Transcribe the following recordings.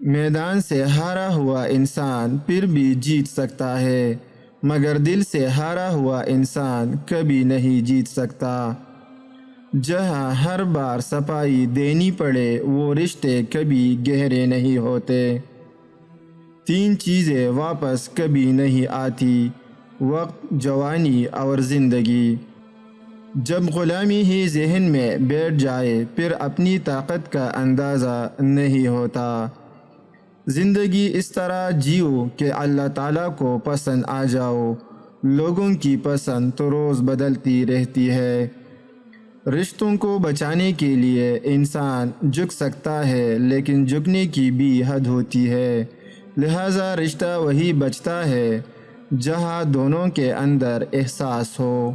میدان سے ہارا ہوا انسان پھر بھی جیت سکتا ہے، مگر دل سے ہارا ہوا انسان کبھی نہیں جیت سکتا۔ جہاں ہر بار صفائی دینی پڑے وہ رشتے کبھی گہرے نہیں ہوتے۔ 3 چیزیں واپس کبھی نہیں آتی: وقت، جوانی اور زندگی۔ جب غلامی ہی ذہن میں بیٹھ جائے پھر اپنی طاقت کا اندازہ نہیں ہوتا۔ زندگی اس طرح جیو کہ اللہ تعالیٰ کو پسند آ جاؤ۔ لوگوں کی پسند تو روز بدلتی رہتی ہے۔ رشتوں کو بچانے کے لیے انسان جھک سکتا ہے، لیکن جھکنے کی بھی حد ہوتی ہے۔ لہٰذا رشتہ وہی بچتا ہے جہاں دونوں کے اندر احساس ہو۔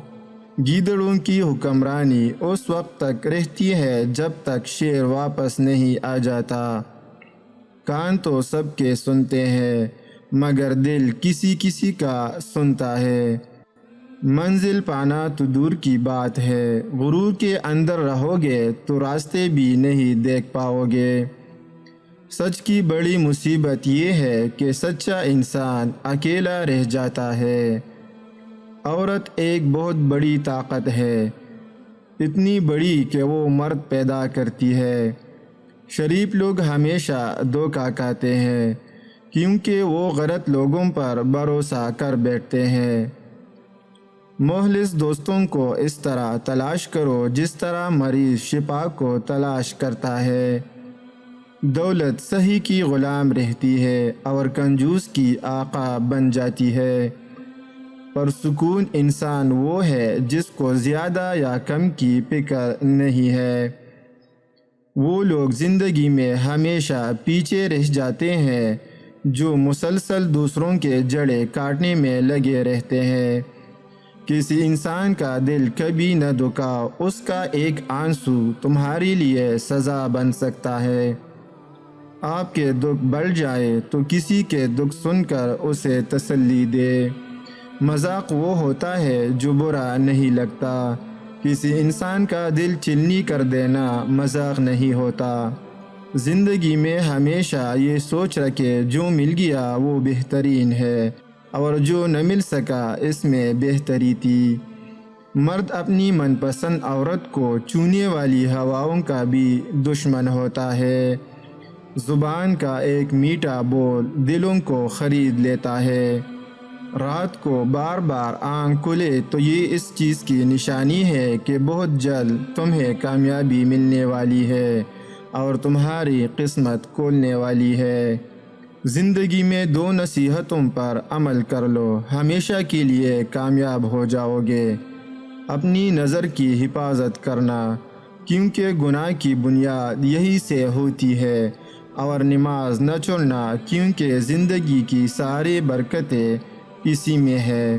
گیدڑوں کی حکمرانی اس وقت تک رہتی ہے جب تک شیر واپس نہیں آ جاتا۔ کان تو سب کے سنتے ہیں، مگر دل کسی کسی کا سنتا ہے۔ منزل پانا تو دور کی بات ہے، غرور کے اندر رہو گے تو راستے بھی نہیں دیکھ پاؤ گے۔ سچ کی بڑی مصیبت یہ ہے کہ سچا انسان اکیلا رہ جاتا ہے۔ عورت ایک بہت بڑی طاقت ہے، اتنی بڑی کہ وہ مرد پیدا کرتی ہے۔ شریف لوگ ہمیشہ دھوکہ کھاتے ہیں کیونکہ وہ غلط لوگوں پر بھروسہ کر بیٹھتے ہیں۔ مخلص دوستوں کو اس طرح تلاش کرو جس طرح مریض شفا کو تلاش کرتا ہے۔ دولت صحیح کی غلام رہتی ہے اور کنجوس کی آقا بن جاتی ہے۔ پرسکون انسان وہ ہے جس کو زیادہ یا کم کی فکر نہیں ہے۔ وہ لوگ زندگی میں ہمیشہ پیچھے رہ جاتے ہیں جو مسلسل دوسروں کے جڑیں کاٹنے میں لگے رہتے ہیں۔ کسی انسان کا دل کبھی نہ دکھاؤ، اس کا ایک آنسو تمہارے لیے سزا بن سکتا ہے۔ آپ کے دکھ بڑھ جائے تو کسی کے دکھ سن کر اسے تسلی دے۔ مذاق وہ ہوتا ہے جو برا نہیں لگتا۔ کسی انسان کا دل چلنی کر دینا مذاق نہیں ہوتا۔ زندگی میں ہمیشہ یہ سوچ رکھے جو مل گیا وہ بہترین ہے اور جو نہ مل سکا اس میں بہتری تھی۔ مرد اپنی من پسند عورت کو چھونے والی ہواؤں کا بھی دشمن ہوتا ہے۔ زبان کا ایک میٹھا بول دلوں کو خرید لیتا ہے۔ رات کو بار بار آنکھ کھلے تو یہ اس چیز کی نشانی ہے کہ بہت جلد تمہیں کامیابی ملنے والی ہے اور تمہاری قسمت کھولنے والی ہے۔ زندگی میں 2 نصیحتوں پر عمل کر لو، ہمیشہ کے لیے کامیاب ہو جاؤ گے۔ اپنی نظر کی حفاظت کرنا، کیونکہ گناہ کی بنیاد یہی سے ہوتی ہے، اور نماز نہ چھوڑنا کیونکہ زندگی کی ساری برکتیں اسی میں ہے۔